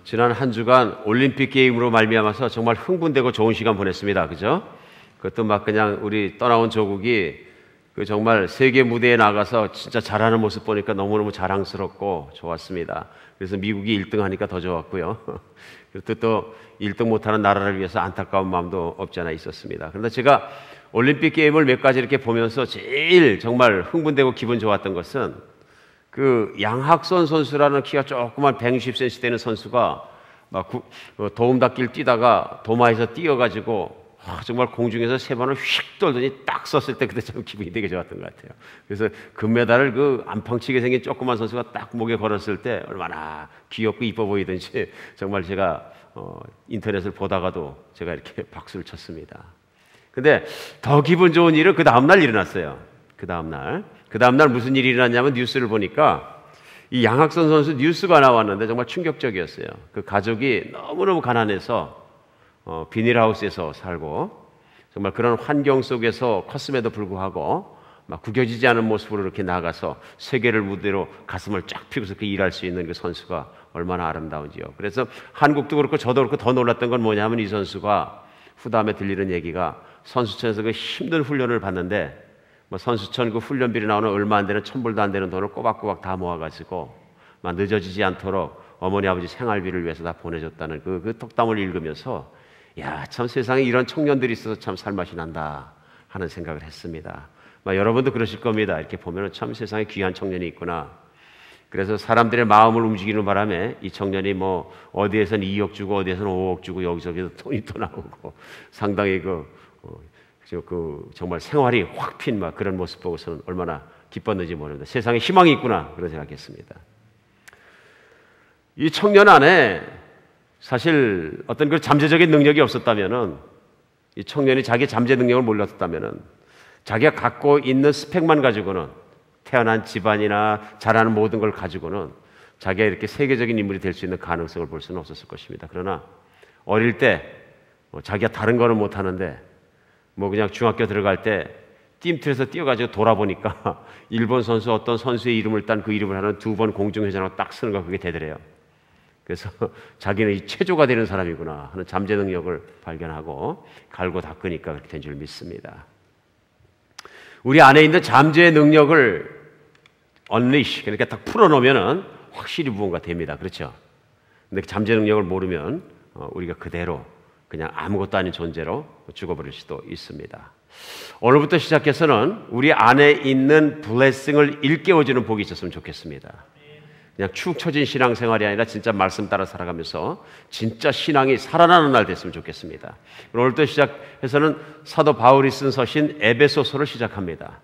지난 한 주간 올림픽 게임으로 말미암아서 정말 흥분되고 좋은 시간 보냈습니다. 그죠? 그것도 막 그냥 우리 떠나온 조국이 그 정말 세계 무대에 나가서 진짜 잘하는 모습 보니까 너무너무 자랑스럽고 좋았습니다. 그래서 미국이 1등 하니까 더 좋았고요. 그리고 또 1등 못하는 나라를 위해서 안타까운 마음도 없지 않아 있었습니다. 그런데 제가 올림픽 게임을 몇 가지 이렇게 보면서 제일 정말 흥분되고 기분 좋았던 것은 그 양학선 선수라는 키가 조그만 160cm 되는 선수가 막 도움닫기를 뛰다가 도마에서 뛰어가지고 정말 공중에서 세 번을 휙 돌더니 딱 섰을 때 그때 참 기분이 되게 좋았던 것 같아요. 그래서 금메달을 그 안팡치게 생긴 조그만 선수가 딱 목에 걸었을 때 얼마나 귀엽고 이뻐 보이든지 정말 제가 인터넷을 보다가도 제가 이렇게 박수를 쳤습니다. 근데 더 기분 좋은 일은 그 다음날 일어났어요. 그 다음날 무슨 일이 일어났냐면 뉴스를 보니까 이 양학선 선수 뉴스가 나왔는데 정말 충격적이었어요. 그 가족이 너무너무 가난해서 비닐하우스에서 살고 정말 그런 환경 속에서 컸음에도 불구하고 막 구겨지지 않은 모습으로 이렇게 나가서 세계를 무대로 가슴을 쫙 펴고서 그 일할 수 있는 그 선수가 얼마나 아름다운지요. 그래서 한국도 그렇고 저도 그렇고 더 놀랐던 건 뭐냐면 이 선수가 후담에 들리는 얘기가 선수촌에서 그 힘든 훈련을 받는데 뭐 선수촌 그 훈련비로 나오는 얼마 안 되는 1,000불도 안 되는 돈을 꼬박꼬박 다 모아가지고 막 늦어지지 않도록 어머니 아버지 생활비를 위해서 다 보내줬다는 그 톡담을 읽으면서 야, 참 세상에 이런 청년들이 있어서 참 살맛이 난다 하는 생각을 했습니다. 여러분도 그러실 겁니다. 이렇게 보면 참 세상에 귀한 청년이 있구나. 그래서 사람들의 마음을 움직이는 바람에 이 청년이 뭐 어디에선 2억 주고 어디에선 5억 주고 여기저기서 돈이 또 나오고 상당히 정말 생활이 확 핀 막 그런 모습 보고서는 얼마나 기뻤는지 모릅니다. 세상에 희망이 있구나 그런 생각했습니다. 이 청년 안에 사실 어떤 그 잠재적인 능력이 없었다면은 이 청년이 자기 잠재 능력을 몰랐다면은 자기가 갖고 있는 스펙만 가지고는 태어난 집안이나 잘하는 모든 걸 가지고는 자기가 이렇게 세계적인 인물이 될 수 있는 가능성을 볼 수는 없었을 것입니다. 그러나 어릴 때 자기가 다른 거는 못하는데 그냥 중학교 들어갈 때 팀틀에서 뛰어가지고 돌아보니까 일본 선수 어떤 선수의 이름을 딴 그 이름을 하는 2번 공중회전하고 딱 쓰는 거 그게 되더래요. 그래서 자기는 이 체조가 되는 사람이구나 하는 잠재 능력을 발견하고 갈고 닦으니까 그렇게 된 줄 믿습니다. 우리 안에 있는 잠재 능력을 unleash, 그러니까 딱 풀어놓으면 확실히 무언가 됩니다. 그렇죠? 근데 잠재 능력을 모르면 우리가 그대로 그냥 아무것도 아닌 존재로 죽어버릴 수도 있습니다. 오늘부터 시작해서는 우리 안에 있는 블레싱을 일깨워주는 복이 있었으면 좋겠습니다. 그냥 축 처진 신앙생활이 아니라 진짜 말씀 따라 살아가면서 진짜 신앙이 살아나는 날 됐으면 좋겠습니다. 오늘부터 시작해서는 사도 바울이 쓴 서신 에베소서를 시작합니다.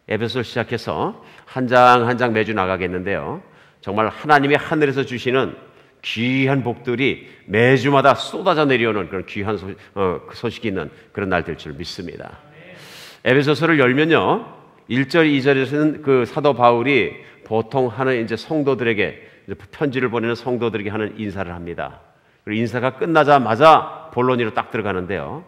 에베소를 시작해서 한 장 한 장 매주 나가겠는데요. 정말 하나님이 하늘에서 주시는 귀한 복들이 매주마다 쏟아져 내려오는 그런 귀한 소식이 있는 그런 날 될 줄 믿습니다. 에베소서를 열면요, 1절, 2절에서는 그 사도 바울이 보통 하는 이제 성도들에게 편지를 보내는 성도들에게 하는 인사를 합니다. 그리고 인사가 끝나자마자 본론으로 딱 들어가는데요.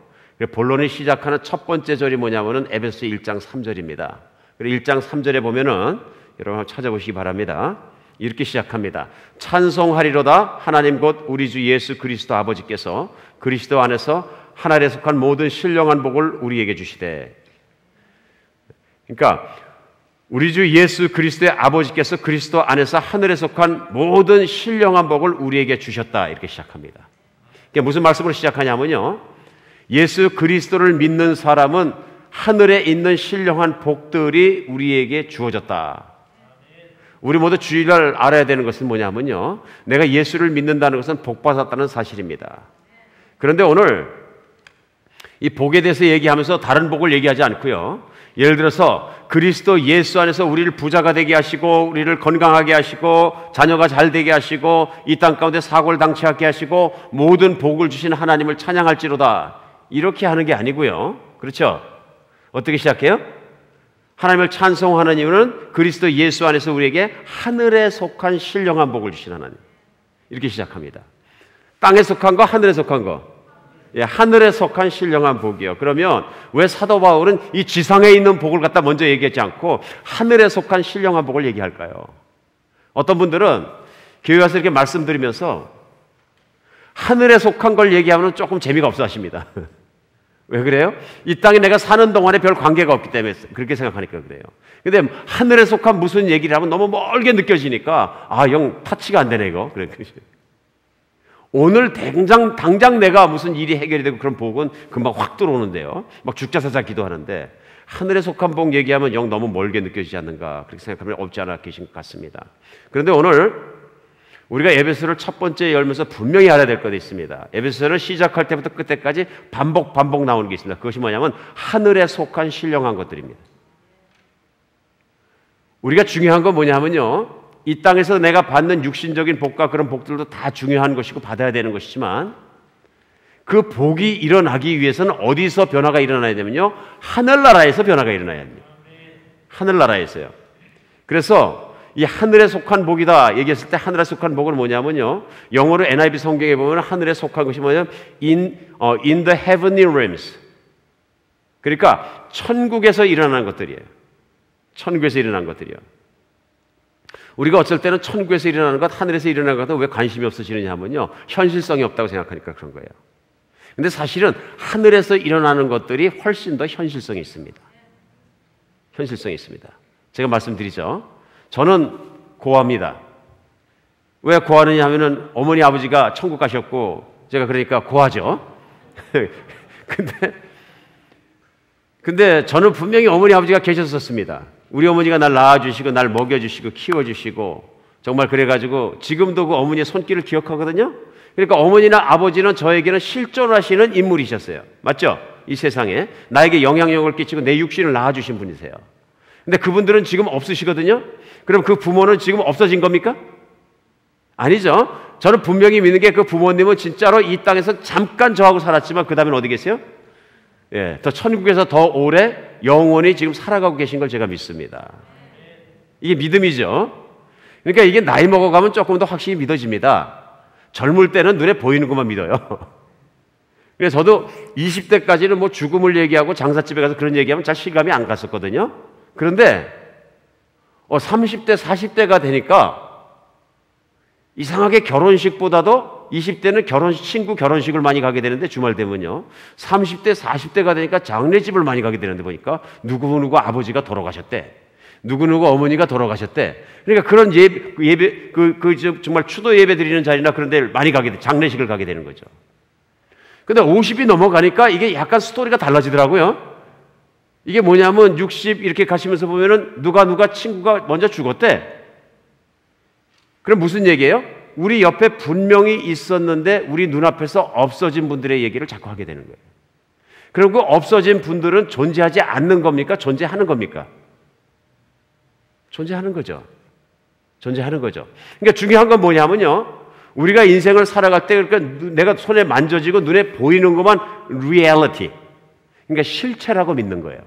본론이 시작하는 첫 번째 절이 뭐냐면은 에베소 1장 3절입니다. 그리고 1장 3절에 보면은 여러분 한번 찾아보시기 바랍니다. 이렇게 시작합니다. 찬송하리로다 하나님 곧 우리 주 예수 그리스도 아버지께서 그리스도 안에서 하늘에 속한 모든 신령한 복을 우리에게 주시되. 그러니까 우리 주 예수 그리스도의 아버지께서 그리스도 안에서 하늘에 속한 모든 신령한 복을 우리에게 주셨다. 이렇게 시작합니다. 이게 무슨 말씀으로 시작하냐면요, 예수 그리스도를 믿는 사람은 하늘에 있는 신령한 복들이 우리에게 주어졌다. 우리 모두 주일날 알아야 되는 것은 뭐냐면요, 내가 예수를 믿는다는 것은 복받았다는 사실입니다. 그런데 오늘 이 복에 대해서 얘기하면서 다른 복을 얘기하지 않고요, 예를 들어서 그리스도 예수 안에서 우리를 부자가 되게 하시고 우리를 건강하게 하시고 자녀가 잘 되게 하시고 이 땅 가운데 사고를 당치 않게 하시고 모든 복을 주신 하나님을 찬양할지로다, 이렇게 하는 게 아니고요. 그렇죠? 어떻게 시작해요? 하나님을 찬송하는 이유는 그리스도 예수 안에서 우리에게 하늘에 속한 신령한 복을 주신 하나님, 이렇게 시작합니다. 땅에 속한 거, 하늘에 속한 거. 예, 하늘에 속한 신령한 복이요. 그러면 왜 사도 바울은 이 지상에 있는 복을 갖다 먼저 얘기하지 않고 하늘에 속한 신령한 복을 얘기할까요? 어떤 분들은 교회 와서 이렇게 말씀드리면서 하늘에 속한 걸 얘기하면 조금 재미가 없어 하십니다. 왜 그래요? 이 땅에 내가 사는 동안에 별 관계가 없기 때문에 그렇게 생각하니까 그래요. 근데 하늘에 속한 무슨 얘기를 하면 너무 멀게 느껴지니까 영 타치가 안 되네 이거. 그래. 오늘 당장 내가 무슨 일이 해결이 되고 그런 복은 금방 확 들어오는데요. 막 죽자사자 기도하는데 하늘에 속한 복 얘기하면 영 너무 멀게 느껴지지 않는가 그렇게 생각하면 없지 않아 계신 것 같습니다. 그런데 오늘 우리가 에베소를 첫 번째 열면서 분명히 알아야 될 것이 있습니다. 에베소를 시작할 때부터 끝때까지 반복 나오는 게 있습니다. 그것이 뭐냐면 하늘에 속한 신령한 것들입니다. 우리가 중요한 건 뭐냐면요. 이 땅에서 내가 받는 육신적인 복과 그런 복들도 다 중요한 것이고 받아야 되는 것이지만 그 복이 일어나기 위해서는 어디서 변화가 일어나야 되면요. 하늘나라에서 변화가 일어나야 됩니다. 하늘나라에서요. 그래서 이 하늘에 속한 복이다 얘기했을 때 하늘에 속한 복은 뭐냐면요. 영어로 NIV 성경에 보면 하늘에 속한 것이 뭐냐면 in the heavenly realms. 그러니까 천국에서 일어나는 것들이에요. 천국에서 일어난 것들이요. 우리가 어쩔 때는 천국에서 일어나는 것, 하늘에서 일어나는 것도 왜 관심이 없으시느냐 하면요. 현실성이 없다고 생각하니까 그런 거예요. 근데 사실은 하늘에서 일어나는 것들이 훨씬 더 현실성이 있습니다. 현실성이 있습니다. 제가 말씀드리죠. 저는 고아입니다. 왜 고아느냐 하면은 어머니 아버지가 천국 가셨고 제가 그러니까 고아죠. 근데 저는 분명히 어머니 아버지가 계셨었습니다. 우리 어머니가 날 낳아주시고 날 먹여주시고 키워주시고 정말 그래가지고 지금도 그 어머니의 손길을 기억하거든요. 그러니까 어머니나 아버지는 저에게는 실존하시는 인물이셨어요. 맞죠? 이 세상에 나에게 영향력을 끼치고 내 육신을 낳아주신 분이세요. 근데 그분들은 지금 없으시거든요. 그럼 그 부모는 지금 없어진 겁니까? 아니죠. 저는 분명히 믿는 게 그 부모님은 진짜로 이 땅에서 잠깐 저하고 살았지만 그 다음엔 어디 계세요? 더 천국에서 더 오래 영원히 지금 살아가고 계신 걸 제가 믿습니다. 이게 믿음이죠. 그러니까 이게 나이 먹어가면 조금 더 확실히 믿어집니다. 젊을 때는 눈에 보이는 것만 믿어요. 그래서 저도 20대까지는 뭐 죽음을 얘기하고 장사집에 가서 그런 얘기하면 잘 실감이 안 갔었거든요. 그런데 30대, 40대가 되니까 이상하게 결혼식보다도 20대는 친구 결혼식을 많이 가게 되는데 주말 되면요. 30대, 40대가 되니까 장례집을 많이 가게 되는데 보니까 누구누구 아버지가 돌아가셨대. 누구누구 어머니가 돌아가셨대. 그러니까 그런 예배, 정말 추도 예배 드리는 자리나 그런 데 많이 가게 돼. 장례식을 가게 되는 거죠. 근데 50이 넘어가니까 이게 약간 스토리가 달라지더라고요. 이게 뭐냐면 60 이렇게 가시면서 보면은 누가 친구가 먼저 죽었대. 그럼 무슨 얘기예요? 우리 옆에 분명히 있었는데 우리 눈앞에서 없어진 분들의 얘기를 자꾸 하게 되는 거예요. 그리고 없어진 분들은 존재하지 않는 겁니까? 존재하는 겁니까? 존재하는 거죠. 존재하는 거죠. 그러니까 중요한 건 뭐냐면요. 우리가 인생을 살아갈 때 그러니까 내가 손에 만져지고 눈에 보이는 것만 reality. 그러니까 실체라고 믿는 거예요.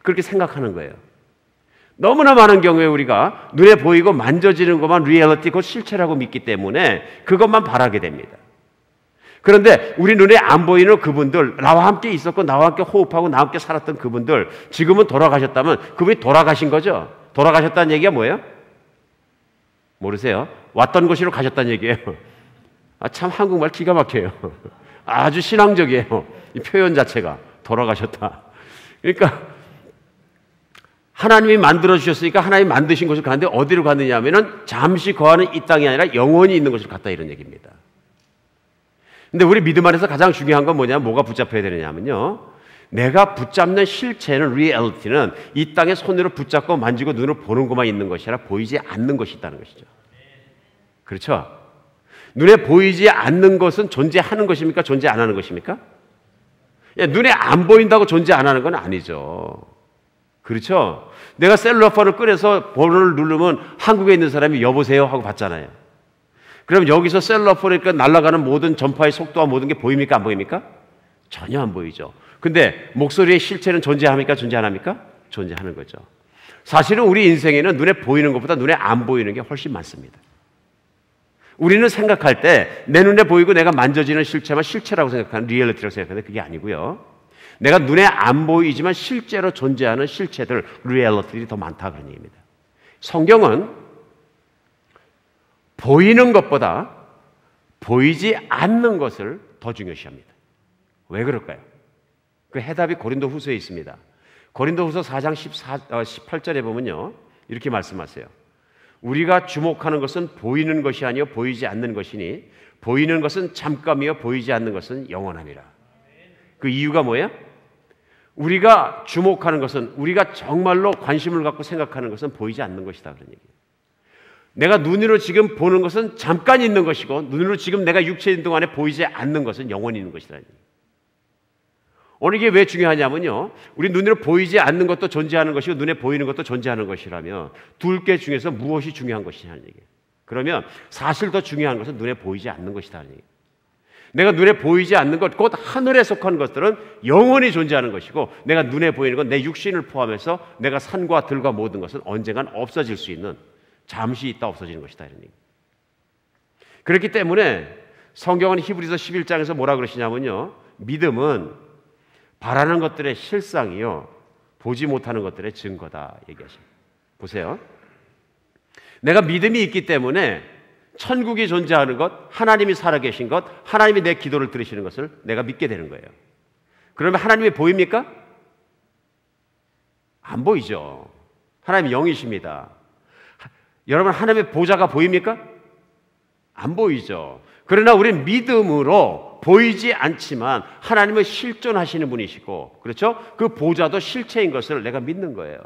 그렇게 생각하는 거예요. 너무나 많은 경우에 우리가 눈에 보이고 만져지는 것만 리얼리티, 그것 실체라고 믿기 때문에 그것만 바라게 됩니다. 그런데 우리 눈에 안 보이는 그분들, 나와 함께 있었고 나와 함께 호흡하고 나와 함께 살았던 그분들, 지금은 돌아가셨다면 그분이 돌아가신 거죠. 돌아가셨다는 얘기가 뭐예요? 모르세요? 왔던 곳으로 가셨다는 얘기예요. 참 한국말 기가 막혀요. 아주 신앙적이에요. 이 표현 자체가 돌아가셨다. 그러니까 하나님이 만들어주셨으니까 하나님이 만드신 곳을 가는데 어디로 갔느냐 하면은 잠시 거하는 이 땅이 아니라 영원히 있는 곳을 갔다 이런 얘기입니다. 근데 우리 믿음 안에서 가장 중요한 건 뭐냐면 뭐가 붙잡혀야 되느냐 하면요. 내가 붙잡는 실체는, 리얼리티는 이 땅에 손으로 붙잡고 만지고 눈으로 보는 것만 있는 것이 아니라 보이지 않는 것이 있다는 것이죠. 그렇죠? 눈에 보이지 않는 것은 존재하는 것입니까? 존재 안 하는 것입니까? 눈에 안 보인다고 존재 안 하는 건 아니죠. 그렇죠? 내가 셀러폰을 꺼내서 번호를 누르면 한국에 있는 사람이 여보세요 하고 받잖아요. 그럼 여기서 셀러폰이니까 날아가는 모든 전파의 속도와 모든 게 보입니까? 안 보입니까? 전혀 안 보이죠. 근데 목소리의 실체는 존재합니까? 존재 안 합니까? 존재하는 거죠. 사실은 우리 인생에는 눈에 보이는 것보다 눈에 안 보이는 게 훨씬 많습니다. 우리는 생각할 때 내 눈에 보이고 내가 만져지는 실체만 실체라고 생각하는, 리얼리티라고 생각하는데 그게 아니고요. 내가 눈에 안 보이지만 실제로 존재하는 실체들, 리얼리티들이 더 많다 그런 얘기입니다. 성경은 보이는 것보다 보이지 않는 것을 더 중요시합니다. 왜 그럴까요? 그 해답이 고린도후서에 있습니다. 고린도후서 4장 18절에 보면요, 이렇게 말씀하세요. 우리가 주목하는 것은 보이는 것이 아니요 보이지 않는 것이니 보이는 것은 잠깐이요 보이지 않는 것은 영원함이라. 그 이유가 뭐예요? 우리가 주목하는 것은, 우리가 정말로 관심을 갖고 생각하는 것은 보이지 않는 것이다, 그런 얘기예요. 내가 눈으로 지금 보는 것은 잠깐 있는 것이고, 눈으로 지금 내가 육체에 있는 동안에 보이지 않는 것은 영원히 있는 것이다. 오늘 이게 왜 중요하냐면요, 우리 눈으로 보이지 않는 것도 존재하는 것이고 눈에 보이는 것도 존재하는 것이라면 둘 개 중에서 무엇이 중요한 것이냐는 얘기예요. 그러면 사실 더 중요한 것은 눈에 보이지 않는 것이다. 내가 눈에 보이지 않는 것, 곧 하늘에 속한 것들은 영원히 존재하는 것이고, 내가 눈에 보이는 건 내 육신을 포함해서 내가 산과 들과 모든 것은 언젠간 없어질 수 있는, 잠시 있다 없어지는 것이다, 이런 얘기. 그렇기 때문에 성경은 히브리서 11장에서 뭐라 그러시냐면요, 믿음은 바라는 것들의 실상이요 보지 못하는 것들의 증거다 얘기하십니다. 보세요. 내가 믿음이 있기 때문에 천국이 존재하는 것, 하나님이 살아계신 것, 하나님이 내 기도를 들으시는 것을 내가 믿게 되는 거예요. 그러면 하나님이 보입니까? 안 보이죠. 하나님이 영이십니다. 여러분, 하나님의 보좌가 보입니까? 안 보이죠. 그러나 우리는 믿음으로 보이지 않지만 하나님은 실존하시는 분이시고, 그렇죠? 그 보좌도 실체인 것을 내가 믿는 거예요.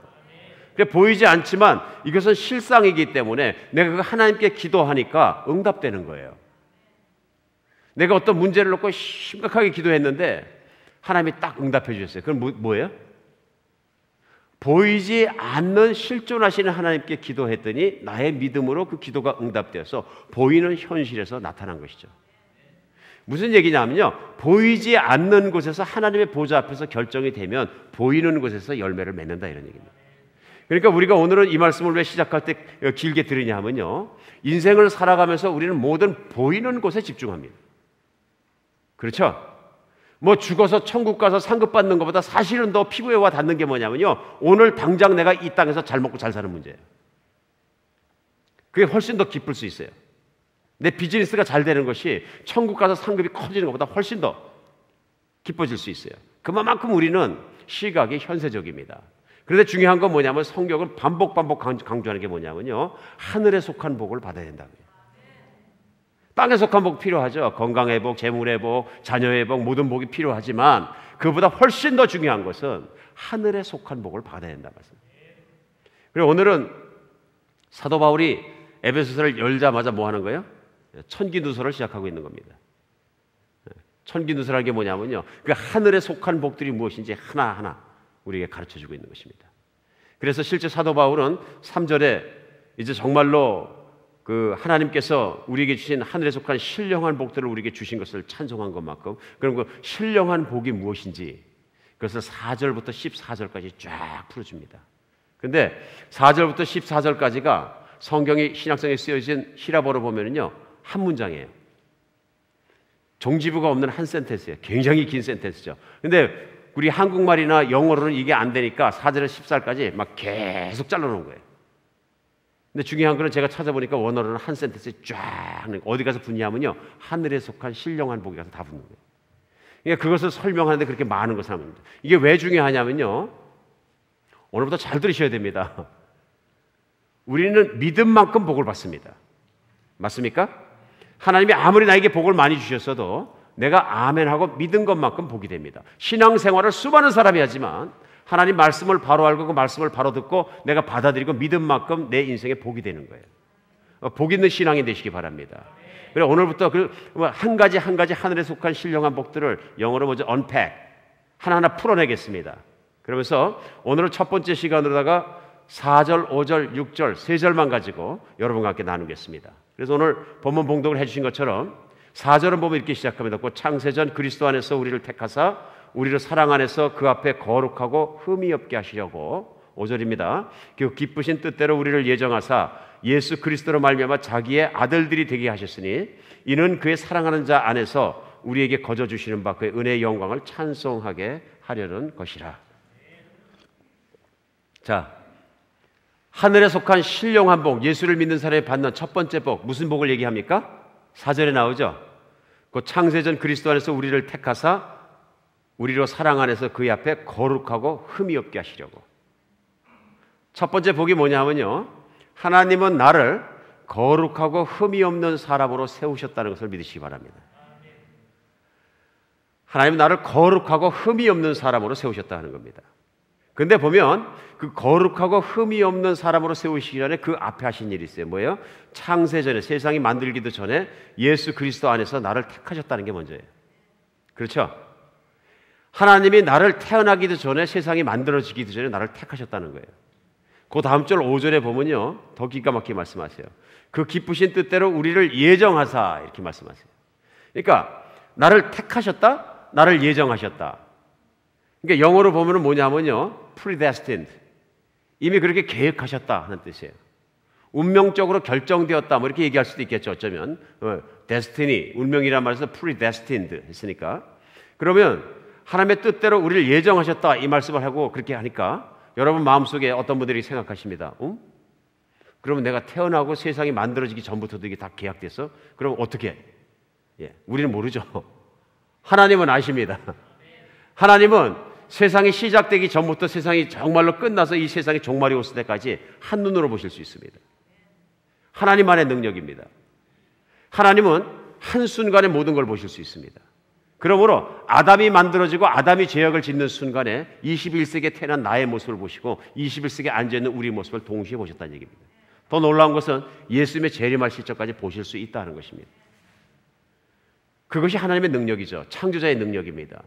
보이지 않지만 이것은 실상이기 때문에 내가 그 하나님께 기도하니까 응답되는 거예요. 내가 어떤 문제를 놓고 심각하게 기도했는데 하나님이 딱 응답해 주셨어요. 그럼 뭐예요? 보이지 않는 실존하시는 하나님께 기도했더니 나의 믿음으로 그 기도가 응답되어서 보이는 현실에서 나타난 것이죠. 무슨 얘기냐면요, 보이지 않는 곳에서 하나님의 보좌 앞에서 결정이 되면 보이는 곳에서 열매를 맺는다, 이런 얘기입니다. 그러니까 우리가 오늘은 이 말씀을 왜 시작할 때 길게 들으냐 하면요, 인생을 살아가면서 우리는 모든 보이는 곳에 집중합니다. 그렇죠? 뭐 죽어서 천국 가서 상급 받는 것보다 사실은 더 피부에 와 닿는 게 뭐냐면요, 오늘 당장 내가 이 땅에서 잘 먹고 잘 사는 문제예요. 그게 훨씬 더 기쁠 수 있어요. 내 비즈니스가 잘 되는 것이 천국 가서 상급이 커지는 것보다 훨씬 더 기뻐질 수 있어요. 그만큼 우리는 시각이 현세적입니다. 그런데 중요한 건 뭐냐면 성경은 반복 강조하는 게 뭐냐면요, 하늘에 속한 복을 받아야 된다고요. 땅에 속한 복 필요하죠. 건강 회복, 재물 회복, 자녀 회복, 모든 복이 필요하지만 그보다 훨씬 더 중요한 것은 하늘에 속한 복을 받아야 된다는 말씀입니다. 그리고 오늘은 사도 바울이 에베소서를 열자마자 뭐 하는 거예요? 천기누설을 시작하고 있는 겁니다. 천기누설하는 게 뭐냐면요, 그 하늘에 속한 복들이 무엇인지 하나하나 우리에게 가르쳐주고 있는 것입니다. 그래서 실제 사도 바울은 3절에 이제 정말로 그 하나님께서 우리에게 주신 하늘에 속한 신령한 복들을 우리에게 주신 것을 찬송한 것만큼, 그럼 그 신령한 복이 무엇인지 그것을 4절부터 14절까지 쫙 풀어줍니다. 근데 4절부터 14절까지가 성경이 신약성에 쓰여진 히라보로 보면은요, 한 문장이에요. 종지부가 없는 한 센텐스예요. 굉장히 긴 센텐스죠. 근데 우리 한국말이나 영어로는 이게 안 되니까 4절에서 14절까지 막 계속 잘라놓은 거예요. 근데 중요한 거는 제가 찾아보니까 원어로는 한 센텐스에 쫙, 어디 가서 붙냐면요, 하늘에 속한 신령한 복에 가서 다 붙는 거예요. 그러니까 그것을 설명하는데 그렇게 많은 것을 합니다. 이게 왜 중요하냐면요, 오늘부터 잘 들으셔야 됩니다. 우리는 믿음만큼 복을 받습니다. 맞습니까? 하나님이 아무리 나에게 복을 많이 주셨어도 내가 아멘하고 믿은 것만큼 복이 됩니다. 신앙생활을 수많은 사람이 하지만 하나님 말씀을 바로 알고 그 말씀을 바로 듣고 내가 받아들이고 믿은 만큼 내 인생에 복이 되는 거예요. 복 있는 신앙이 되시기 바랍니다. 그래서 오늘부터 그 한 가지 한 가지 하늘에 속한 신령한 복들을 영어로 먼저 unpack, 하나하나 풀어내겠습니다. 그러면서 오늘은 첫 번째 시간으로다가 4절, 5절, 6절, 3절만 가지고 여러분과 함께 나누겠습니다. 그래서 오늘 본문 봉독을 해주신 것처럼 4절은 보면 이렇게 시작합니다. 곧 창세전 그리스도 안에서 우리를 택하사 우리를 사랑 안에서 그 앞에 거룩하고 흠이 없게 하시려고. 5절입니다. 그 기쁘신 뜻대로 우리를 예정하사 예수 그리스도로 말미암아 자기의 아들들이 되게 하셨으니 이는 그의 사랑하는 자 안에서 우리에게 거저 주시는 바 그의 은혜의 영광을 찬송하게 하려는 것이라. 자, 하늘에 속한 신령한 복, 예수를 믿는 사람이 받는 첫 번째 복, 무슨 복을 얘기합니까? 4절에 나오죠. 그 창세전 그리스도 안에서 우리를 택하사 우리로 사랑 안에서 그의 앞에 거룩하고 흠이 없게 하시려고. 첫 번째 복이 뭐냐면요, 하나님은 나를 거룩하고 흠이 없는 사람으로 세우셨다는 것을 믿으시기 바랍니다. 하나님은 나를 거룩하고 흠이 없는 사람으로 세우셨다는 겁니다. 근데 보면 그 거룩하고 흠이 없는 사람으로 세우시기 전에 그 앞에 하신 일이 있어요. 뭐예요? 창세전에, 세상이 만들기도 전에 예수 그리스도 안에서 나를 택하셨다는 게 먼저예요. 그렇죠? 하나님이 나를 태어나기도 전에, 세상이 만들어지기도 전에 나를 택하셨다는 거예요. 그 다음 절 5절에 보면요, 더 기가 막히게 말씀하세요. 그 기쁘신 뜻대로 우리를 예정하사, 이렇게 말씀하세요. 그러니까 나를 택하셨다, 나를 예정하셨다. 그러니까 영어로 보면 뭐냐면요, predestined, 이미 그렇게 계획하셨다 하는 뜻이에요. 운명적으로 결정되었다, 뭐 이렇게 얘기할 수도 있겠죠. 어쩌면 destiny, 운명이란 말에서 predestined 했으니까. 그러면 하나님의 뜻대로 우리를 예정하셨다, 이 말씀을 하고 그렇게 하니까 여러분 마음속에 어떤 분들이 생각하십니다. 그러면 내가 태어나고 세상이 만들어지기 전부터도 이게 다 계약됐어? 그럼 어떻게? 우리는 모르죠. 하나님은 아십니다. 하나님은 세상이 시작되기 전부터 세상이 정말로 끝나서 이 세상이 종말이 왔을 때까지 한눈으로 보실 수 있습니다. 하나님만의 능력입니다. 하나님은 한순간에 모든 걸 보실 수 있습니다. 그러므로 아담이 만들어지고 아담이 죄악을 짓는 순간에 21세기에 태어난 나의 모습을 보시고 21세기에 앉아있는 우리 모습을 동시에 보셨다는 얘기입니다. 더 놀라운 것은 예수님의 재림할 시점까지 보실 수 있다는 것입니다. 그것이 하나님의 능력이죠. 창조자의 능력입니다.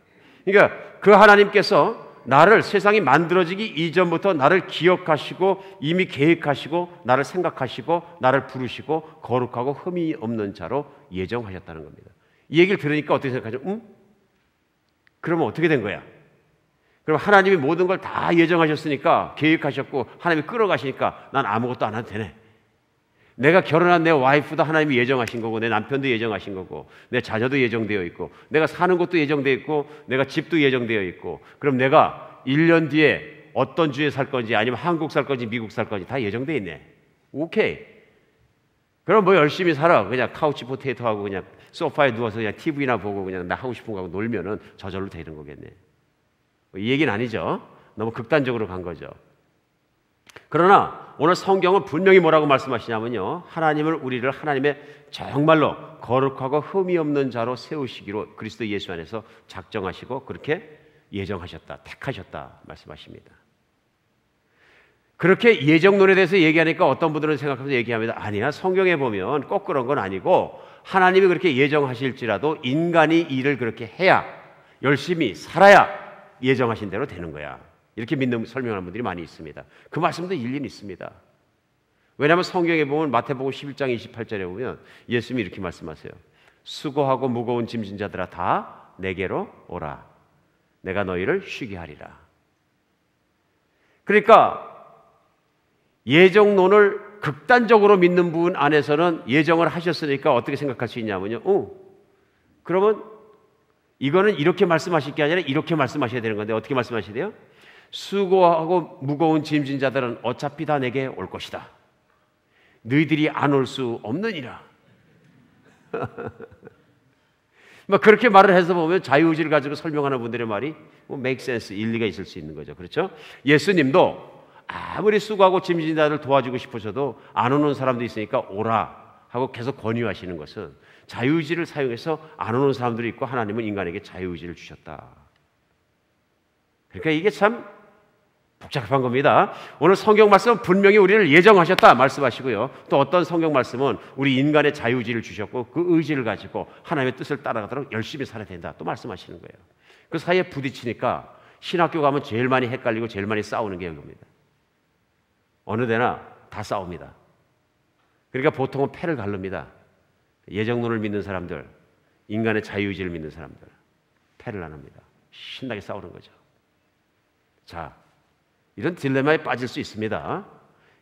그러니까 그 하나님께서 나를 세상이 만들어지기 이전부터 나를 기억하시고 이미 계획하시고 나를 생각하시고 나를 부르시고 거룩하고 흠이 없는 자로 예정하셨다는 겁니다. 이 얘기를 들으니까 어떻게 생각하죠? 그러면 어떻게 된 거야? 그럼 하나님이 모든 걸 다 예정하셨으니까, 계획하셨고 하나님이 끌어가시니까 난 아무것도 안 해도 되네. 내가 결혼한 내 와이프도 하나님이 예정하신 거고, 내 남편도 예정하신 거고, 내 자녀도 예정되어 있고, 내가 사는 곳도 예정되어 있고, 내가 집도 예정되어 있고, 그럼 내가 1년 뒤에 어떤 주에 살 건지, 아니면 한국 살 건지 미국 살 건지 다 예정되어 있네. 오케이. 그럼 뭐 열심히 살아. 그냥 카우치 포테이토 하고 그냥 소파에 누워서 그냥 TV나 보고 그냥 나 하고 싶은 거 하고 놀면은 저절로 되는 거겠네. 이 얘기는 아니죠. 너무 극단적으로 간 거죠. 그러나 오늘 성경은 분명히 뭐라고 말씀하시냐면요, 하나님을, 우리를 하나님의 정말로 거룩하고 흠이 없는 자로 세우시기로 그리스도 예수 안에서 작정하시고 그렇게 예정하셨다, 택하셨다 말씀하십니다. 그렇게 예정론에 대해서 얘기하니까 어떤 분들은 생각하면서 얘기합니다. 아니야, 성경에 보면 꼭 그런 건 아니고 하나님이 그렇게 예정하실지라도 인간이 일을 그렇게 해야, 열심히 살아야 예정하신 대로 되는 거야. 이렇게 믿는, 설명하는 분들이 많이 있습니다. 그 말씀도 일리는 있습니다. 왜냐하면 성경에 보면 마태복음 11장 28절에 보면 예수님이 이렇게 말씀하세요. 수고하고 무거운 짐진 자들아 다 내게로 오라. 내가 너희를 쉬게 하리라. 그러니까 예정론을 극단적으로 믿는 분 안에서는 예정을 하셨으니까 어떻게 생각할 수 있냐면요, 그러면 이거는 이렇게 말씀하실 게 아니라 이렇게 말씀하셔야 되는 건데 어떻게 말씀하셔야 돼요? 수고하고 무거운 짐진 자들은 어차피 다 내게 올 것이다. 너희들이 안 올 수 없느니라. 그렇게 말을 해서 보면 자유의지를 가지고 설명하는 분들의 말이 make sense, 일리가 있을 수 있는 거죠. 그렇죠? 예수님도 아무리 수고하고 짐진 자들 도와주고 싶으셔도 안 오는 사람도 있으니까 오라 하고 계속 권유하시는 것은 자유의지를 사용해서 안 오는 사람들이 있고 하나님은 인간에게 자유의지를 주셨다. 그러니까 이게 참 복잡한 겁니다. 오늘 성경 말씀은 분명히 우리를 예정하셨다 말씀하시고요. 또 어떤 성경 말씀은 우리 인간의 자유의지를 주셨고 그 의지를 가지고 하나님의 뜻을 따라가도록 열심히 살아야 된다 또 말씀하시는 거예요. 그 사이에 부딪히니까 신학교 가면 제일 많이 헷갈리고 제일 많이 싸우는 게 이겁니다. 어느 데나 다 싸웁니다. 그러니까 보통은 패를 가릅니다. 예정론을 믿는 사람들, 인간의 자유의지를 믿는 사람들 패를 나눕니다. 신나게 싸우는 거죠. 자, 이런 딜레마에 빠질 수 있습니다.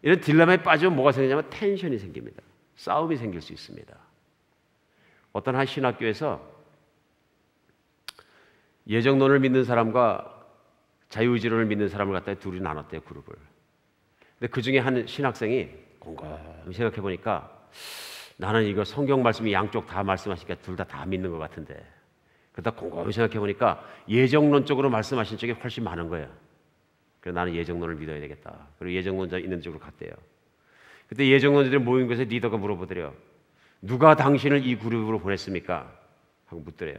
이런 딜레마에 빠지면 뭐가 생기냐면 텐션이 생깁니다. 싸움이 생길 수 있습니다. 어떤 한 신학교에서 예정론을 믿는 사람과 자유의지론을 믿는 사람을 갖다가 둘이 나눴대요, 그룹을. 근데 그 중에 한 신학생이 곰곰이 생각해 보니까 나는 이거 성경 말씀이 양쪽 다 말씀하시니까 둘 다 믿는 것 같은데, 그러다 곰곰이 생각해 보니까 예정론적으로 말씀하신 쪽이 훨씬 많은 거예요. 그래서 나는 예정론을 믿어야 되겠다. 그리고 예정론자 있는 쪽으로 갔대요. 그때 예정론자들이 모인 곳에 리더가 물어보더래요. 누가 당신을 이 그룹으로 보냈습니까? 하고 묻더래요.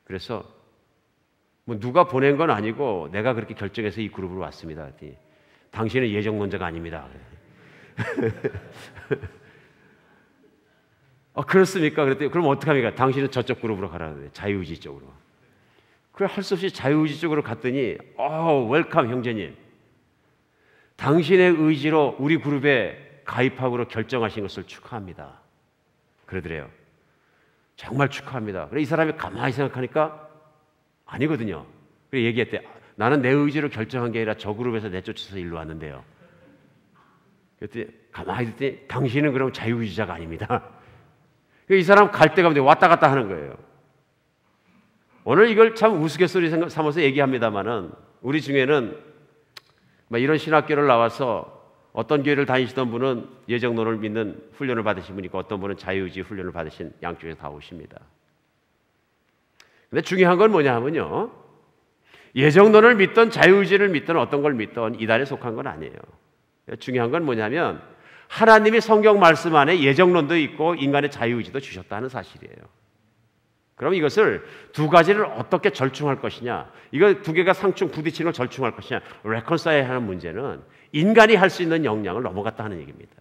그래서 뭐 누가 보낸 건 아니고 내가 그렇게 결정해서 이 그룹으로 왔습니다. 그랬더니 당신은 예정론자가 아닙니다. 그렇습니까? 그랬더니 그럼 어떡합니까? 당신은 저쪽 그룹으로 가라. 자유의지 쪽으로. 그래 할 수 없이 자유의지 쪽으로 갔더니 웰컴 형제님. 당신의 의지로 우리 그룹에 가입하기로 결정하신 것을 축하합니다. 그러더래요. 정말 축하합니다. 그래 이 사람이 가만히 생각하니까 아니거든요. 그래 얘기했대. 나는 내 의지로 결정한 게 아니라 저 그룹에서 내쫓아서 일로 왔는데요. 그랬더니 가만히 듣더니 당신은 그럼 자유의지자가 아닙니다. 이 사람 갈 데가 없는데 왔다 갔다 하는 거예요. 오늘 이걸 참 우스갯소리 삼아서 얘기합니다마는 우리 중에는 이런 신학교를 나와서 어떤 교회를 다니시던 분은 예정론을 믿는 훈련을 받으신 분이 있고 어떤 분은 자유의지 훈련을 받으신 양쪽에서 다 오십니다. 근데 중요한 건 뭐냐 하면요. 예정론을 믿던 자유의지를 믿던 어떤 걸 믿던 이단에 속한 건 아니에요. 중요한 건 뭐냐면 하나님이 성경 말씀 안에 예정론도 있고 인간의 자유의지도 주셨다는 사실이에요. 그럼 이것을 두 가지를 어떻게 절충할 것이냐, 이거 두 개가 상충 부딪히는 걸 절충할 것이냐, 레컨사이어 하는 문제는 인간이 할 수 있는 역량을 넘어갔다 하는 얘기입니다.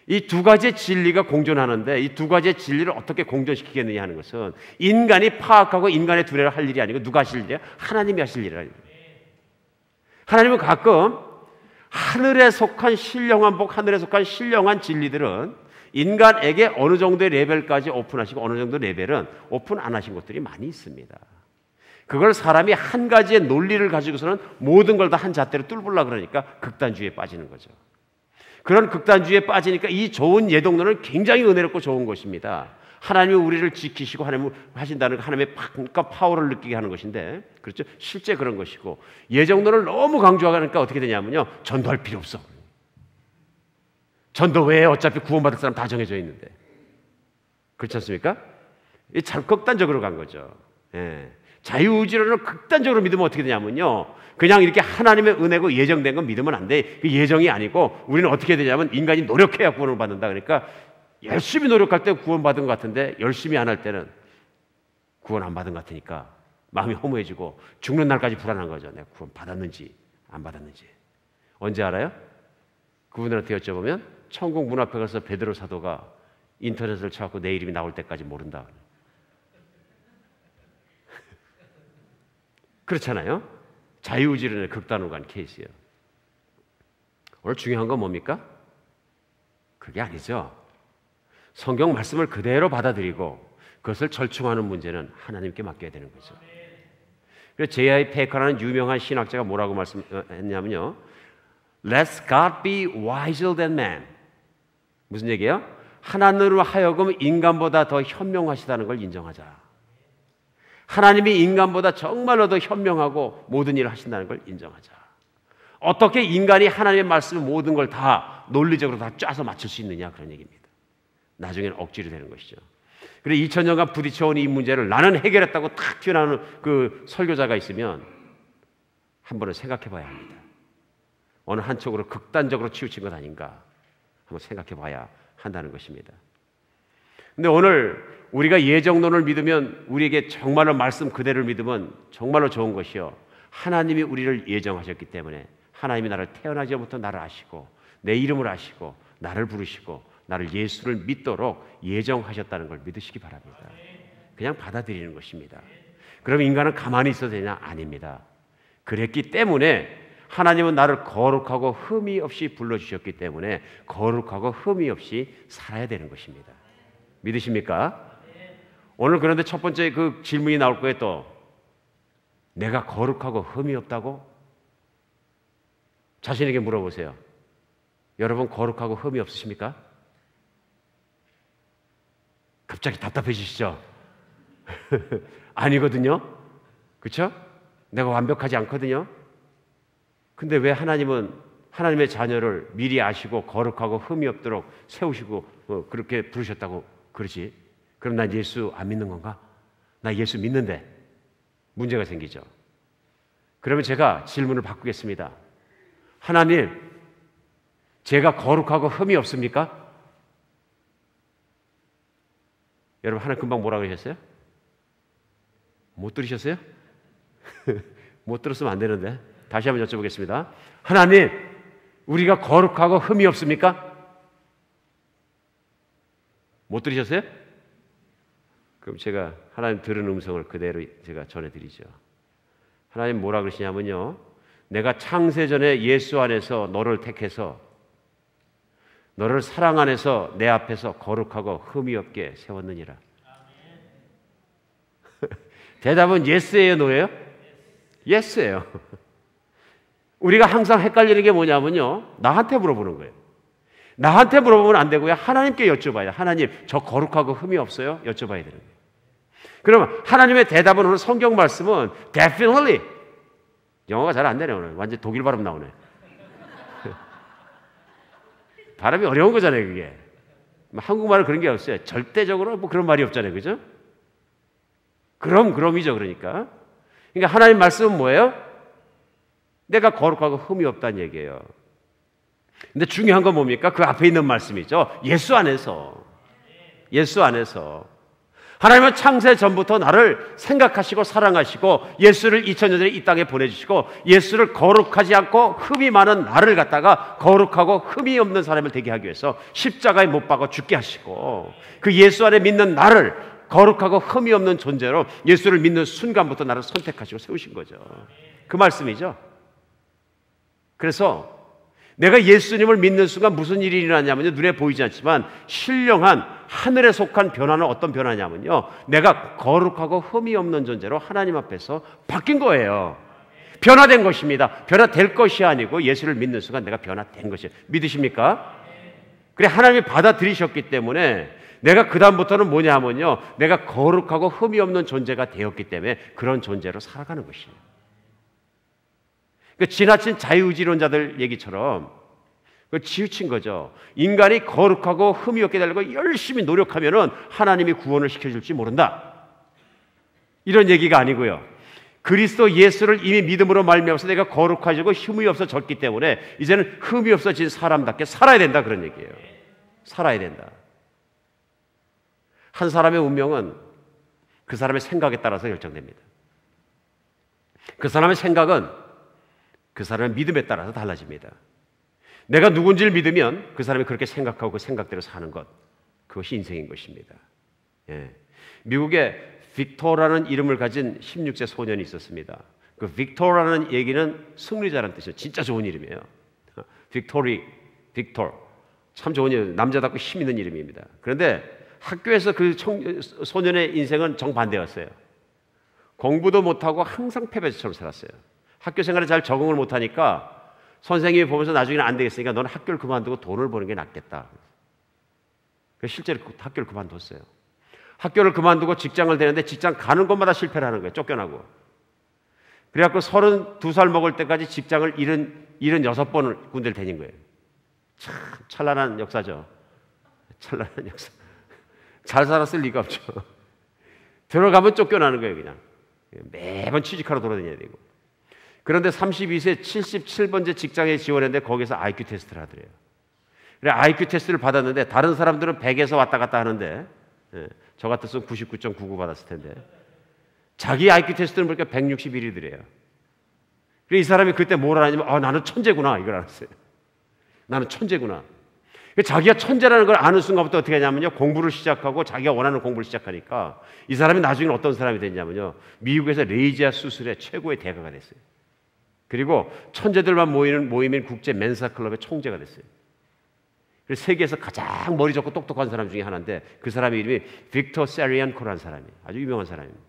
이 두 가지의 진리가 공존하는데 이 두 가지의 진리를 어떻게 공존시키겠느냐 하는 것은 인간이 파악하고 인간의 두뇌로 할 일이 아니고 누가 하실 일이에요? 하나님이 하실 일이라는 거예요. 하나님은 가끔 하늘에 속한 신령한 복, 하늘에 속한 신령한 진리들은 인간에게 어느 정도의 레벨까지 오픈하시고 어느 정도 레벨은 오픈 안 하신 것들이 많이 있습니다. 그걸 사람이 한 가지의 논리를 가지고서는 모든 걸 다 한 잣대로 뚫으려고 그러니까 극단주의에 빠지는 거죠. 그런 극단주의에 빠지니까 이 좋은 예정론은 굉장히 은혜롭고 좋은 것입니다. 하나님이 우리를 지키시고 하나님 하신다는 하나님의 파워를 느끼게 하는 것인데, 그렇죠? 실제 그런 것이고, 예정론을 너무 강조하니까 어떻게 되냐면요, 전도할 필요 없어. 전도 외에 어차피 구원받을 사람 다 정해져 있는데, 그렇지 않습니까? 이 참 극단적으로 간 거죠. 예. 자유의지론을 극단적으로 믿으면 어떻게 되냐면요, 그냥 이렇게 하나님의 은혜고 예정된 건 믿으면 안 돼. 그 예정이 아니고 우리는 어떻게 되냐면 인간이 노력해야 구원을 받는다. 그러니까 열심히 노력할 때 구원받은 것 같은데 열심히 안 할 때는 구원 안 받은 것 같으니까 마음이 허무해지고 죽는 날까지 불안한 거죠. 내가 구원 받았는지 안 받았는지. 언제 알아요? 그분들한테 여쭤보면 천국 문 앞에 가서 베드로 사도가 인터넷을 쳐갖고 내 이름이 나올 때까지 모른다. 그렇잖아요. 자유의지론의 극단으로 간 케이스예요. 오늘 중요한 건 뭡니까? 그게 아니죠. 성경 말씀을 그대로 받아들이고 그것을 절충하는 문제는 하나님께 맡겨야 되는 거죠. 그래서 J.I. 페이커라는 유명한 신학자가 뭐라고 말씀했냐면요, Let God be wiser than man. 무슨 얘기예요? 하나님으로 하여금 인간보다 더 현명하시다는 걸 인정하자. 하나님이 인간보다 정말로 더 현명하고 모든 일을 하신다는 걸 인정하자. 어떻게 인간이 하나님의 말씀을 모든 걸 다 논리적으로 다 짜서 맞출 수 있느냐, 그런 얘기입니다. 나중에는 억지로 되는 것이죠. 그래 2000년간 부딪혀온 이 문제를 나는 해결했다고 탁 튀어나오는 그 설교자가 있으면 한 번은 생각해 봐야 합니다. 어느 한쪽으로 극단적으로 치우친 것 아닌가 한번 생각해 봐야 한다는 것입니다. 근데 오늘 우리가 예정론을 믿으면, 우리에게 정말로 말씀 그대로를 믿으면 정말로 좋은 것이요, 하나님이 우리를 예정하셨기 때문에 하나님이 나를 태어나기 전부터 나를 아시고 내 이름을 아시고 나를 부르시고 나를 예수를 믿도록 예정하셨다는 걸 믿으시기 바랍니다. 그냥 받아들이는 것입니다. 그럼 인간은 가만히 있어도 되냐? 아닙니다. 그랬기 때문에 하나님은 나를 거룩하고 흠이 없이 불러주셨기 때문에 거룩하고 흠이 없이 살아야 되는 것입니다. 믿으십니까? 오늘 그런데 첫 번째 그 질문이 나올 거예요. 또 내가 거룩하고 흠이 없다고? 자신에게 물어보세요. 여러분 거룩하고 흠이 없으십니까? 갑자기 답답해지시죠? 아니거든요. 그렇죠? 내가 완벽하지 않거든요. 근데 왜 하나님은 하나님의 자녀를 미리 아시고 거룩하고 흠이 없도록 세우시고 그렇게 부르셨다고 그러지. 그럼 난 예수 안 믿는 건가? 나 예수 믿는데 문제가 생기죠. 그러면 제가 질문을 바꾸겠습니다. 하나님, 제가 거룩하고 흠이 없습니까? 여러분, 하나님 금방 뭐라고 하셨어요? 못 들으셨어요? 못 들었으면 안 되는데 다시 한번 여쭤보겠습니다. 하나님, 우리가 거룩하고 흠이 없습니까? 못 들으셨어요? 그럼 제가 하나님 들은 음성을 그대로 제가 전해드리죠. 하나님 뭐라 그러시냐면요, 내가 창세전에 예수 안에서 너를 택해서 너를 사랑 안에서 내 앞에서 거룩하고 흠이 없게 세웠느니라. 대답은 예스예요, 노예요? 예스예요. 우리가 항상 헷갈리는 게 뭐냐면요, 나한테 물어보는 거예요. 나한테 물어보면 안 되고요, 하나님께 여쭤봐요. 하나님, 저 거룩하고 흠이 없어요? 여쭤봐야 되는 거예요. 그러면 하나님의 대답은 오늘 성경 말씀은 definitely, 영어가 잘 안 되네 오늘. 완전 독일 발음 나오네. 발음이 어려운 거잖아요, 그게. 한국말은 그런 게 없어요. 절대적으로 뭐 그런 말이 없잖아요, 그죠? 그럼이죠, 그러니까. 그러니까 하나님 말씀은 뭐예요? 내가 거룩하고 흠이 없다는 얘기예요. 근데 중요한 건 뭡니까? 그 앞에 있는 말씀이죠. 예수 안에서. 예수 안에서. 하나님은 창세 전부터 나를 생각하시고 사랑하시고 예수를 2000년 전에 이 땅에 보내주시고 예수를 거룩하지 않고 흠이 많은 나를 갖다가 거룩하고 흠이 없는 사람을 되게 하기 위해서 십자가에 못 박아 죽게 하시고 그 예수 안에 믿는 나를 거룩하고 흠이 없는 존재로 예수를 믿는 순간부터 나를 선택하시고 세우신 거죠. 그 말씀이죠. 그래서 내가 예수님을 믿는 순간 무슨 일이 일어나냐면요, 눈에 보이지 않지만 신령한 하늘에 속한 변화는 어떤 변화냐면요, 내가 거룩하고 흠이 없는 존재로 하나님 앞에서 바뀐 거예요. 변화된 것입니다. 변화될 것이 아니고 예수를 믿는 순간 내가 변화된 것이에요. 믿으십니까? 그래, 하나님이 받아들이셨기 때문에 내가 그 다음부터는 뭐냐 하면요, 내가 거룩하고 흠이 없는 존재가 되었기 때문에 그런 존재로 살아가는 것이에요. 그 지나친 자유의지론자들 얘기처럼 치우친 거죠. 인간이 거룩하고 흠이 없게 되려고 열심히 노력하면은 하나님이 구원을 시켜줄지 모른다, 이런 얘기가 아니고요. 그리스도 예수를 이미 믿음으로 말미암아서 내가 거룩해지고 흠이 없어졌기 때문에 이제는 흠이 없어진 사람답게 살아야 된다, 그런 얘기예요. 살아야 된다. 한 사람의 운명은 그 사람의 생각에 따라서 결정됩니다. 그 사람의 생각은 그 사람의 믿음에 따라서 달라집니다. 내가 누군지를 믿으면 그 사람이 그렇게 생각하고 그 생각대로 사는 것, 그것이 인생인 것입니다. 예. 미국에 빅토라는 이름을 가진 16세 소년이 있었습니다. 그 빅토라는 얘기는 승리자라는 뜻이에요. 진짜 좋은 이름이에요. 빅토, 참 좋은 이름, 남자답고 힘 있는 이름입니다. 그런데 학교에서 그 소년의 인생은 정반대였어요. 공부도 못하고 항상 패배자처럼 살았어요. 학교 생활에 잘 적응을 못하니까 선생님이 보면서 나중에는 안 되겠으니까 너는 학교를 그만두고 돈을 버는 게 낫겠다. 실제로 학교를 그만뒀어요. 학교를 그만두고 직장을 대는데 직장 가는 곳마다 실패를 하는 거예요. 쫓겨나고. 그래갖고 32살 먹을 때까지 직장을 76번을 군대를 다닌 거예요. 참 찬란한 역사죠. 찬란한 역사. 잘 살았을 리가 없죠. 들어가면 쫓겨나는 거예요, 그냥. 매번 취직하러 돌아다녀야 되고. 그런데 32세 77번째 직장에 지원했는데 거기서 IQ 테스트를 하더래요. 그래, IQ 테스트를 받았는데 다른 사람들은 100에서 왔다 갔다 하는데 저 같았으면 99.99 받았을 텐데 자기 IQ 테스트는 보니까 161이더래요. 그래, 이 사람이 그때 뭘 하냐면 나는 천재구나, 이걸 알았어요. 나는 천재구나. 자기가 천재라는 걸 아는 순간부터 어떻게 하냐면요, 공부를 시작하고 자기가 원하는 공부를 시작하니까 이 사람이 나중에 어떤 사람이 됐냐면요, 미국에서 레이지아 수술의 최고의 대가가 됐어요. 그리고 천재들만 모이는 모임인 국제 멘사 클럽의 총재가 됐어요. 그래서 세계에서 가장 머리 좋고 똑똑한 사람 중에 하나인데 그 사람의 이름이 빅터 세리안코라는 사람이에요. 아주 유명한 사람입니다.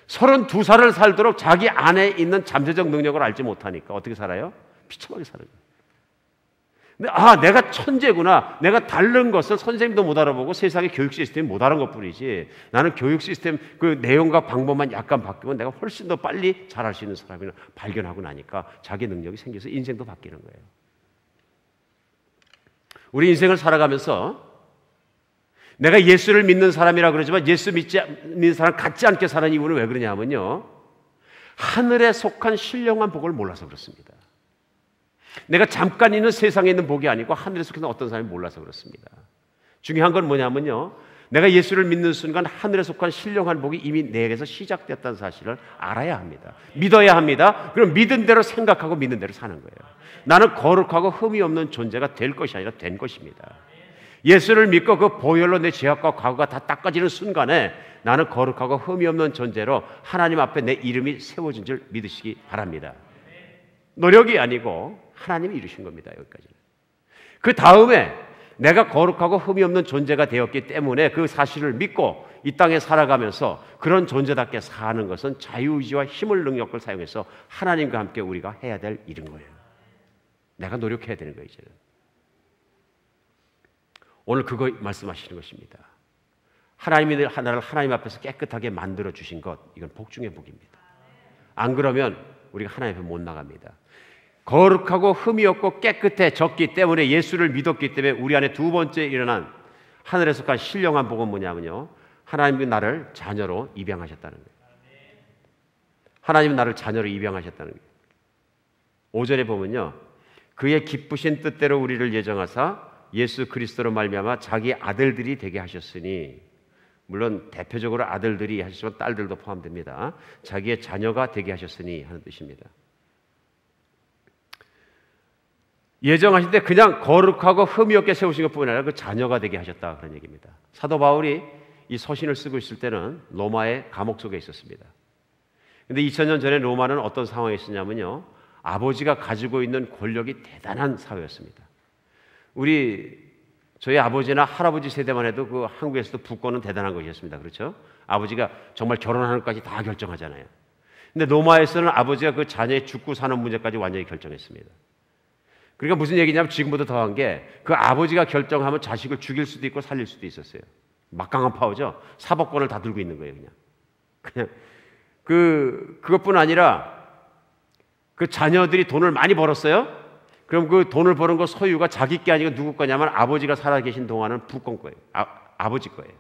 32살을 살도록 자기 안에 있는 잠재적 능력을 알지 못하니까 어떻게 살아요? 비참하게 살아요. 근데 내가 천재구나. 내가 다른 것을 선생님도 못 알아보고 세상의 교육 시스템이 못 알아본 것뿐이지. 나는 교육 시스템 그 내용과 방법만 약간 바뀌면 내가 훨씬 더 빨리 잘할 수 있는 사람을 발견하고 나니까 자기 능력이 생겨서 인생도 바뀌는 거예요. 우리 인생을 살아가면서 내가 예수를 믿는 사람이라 그러지만 예수 믿는 사람 같지 않게 사는 이유는 왜 그러냐면요, 하늘에 속한 신령한 복을 몰라서 그렇습니다. 내가 잠깐 있는 세상에 있는 복이 아니고 하늘에 속한 어떤 사람이 몰라서 그렇습니다. 중요한 건 뭐냐면요, 내가 예수를 믿는 순간 하늘에 속한 신령한 복이 이미 내게서 시작됐다는 사실을 알아야 합니다. 믿어야 합니다. 그럼 믿은 대로 생각하고 믿는 대로 사는 거예요. 나는 거룩하고 흠이 없는 존재가 될 것이 아니라 된 것입니다. 예수를 믿고 그 보혈로 내 죄악과 과거가 다 닦아지는 순간에 나는 거룩하고 흠이 없는 존재로 하나님 앞에 내 이름이 세워진 줄 믿으시기 바랍니다. 노력이 아니고 하나님이 이루신 겁니다. 여기까지는. 그 다음에 내가 거룩하고 흠이 없는 존재가 되었기 때문에 그 사실을 믿고 이 땅에 살아가면서 그런 존재답게 사는 것은 자유의지와 힘을 능력을 사용해서 하나님과 함께 우리가 해야 될 일인 거예요. 내가 노력해야 되는 거예요. 이제는. 오늘 그거 말씀하시는 것입니다. 하나님이 나를 하나님 앞에서 깨끗하게 만들어 주신 것, 이건 복 중의 복입니다. 안 그러면 우리가 하나님 앞에 못 나갑니다. 거룩하고 흠이 없고 깨끗해졌기 때문에, 예수를 믿었기 때문에 우리 안에 두 번째 일어난 하늘에 속한 신령한 복은 뭐냐면요, 하나님이 나를 자녀로 입양하셨다는 거예요. 하나님이 나를 자녀로 입양하셨다는 거예요. 5절에 보면요, 그의 기쁘신 뜻대로 우리를 예정하사 예수 그리스도로 말미암아 자기 아들들이 되게 하셨으니, 물론 대표적으로 아들들이 하시지만 딸들도 포함됩니다. 자기의 자녀가 되게 하셨으니 하는 뜻입니다. 예정하실 때 그냥 거룩하고 흠이 없게 세우신 것뿐만 아니라 그 자녀가 되게 하셨다, 그런 얘기입니다. 사도 바울이 이 서신을 쓰고 있을 때는 로마의 감옥 속에 있었습니다. 그런데 2000년 전에 로마는 어떤 상황에 있었냐면요, 아버지가 가지고 있는 권력이 대단한 사회였습니다. 저희 아버지나 할아버지 세대만 해도 그 한국에서도 부권은 대단한 것이었습니다. 그렇죠? 아버지가 정말 결혼하는 것까지 다 결정하잖아요. 근데 로마에서는 아버지가 그 자녀의 죽고 사는 문제까지 완전히 결정했습니다. 그러니까 무슨 얘기냐면, 지금보다 더한 게, 그 아버지가 결정하면 자식을 죽일 수도 있고 살릴 수도 있었어요. 막강한 파워죠. 사법권을 다 들고 있는 거예요. 그냥 그것뿐 아니라 그 자녀들이 돈을 많이 벌었어요. 그럼 그 돈을 버는 거 소유가 자기 게 아니고 누구 거냐면 아버지가 살아계신 동안은 부권 거예요. 아버지 거예요.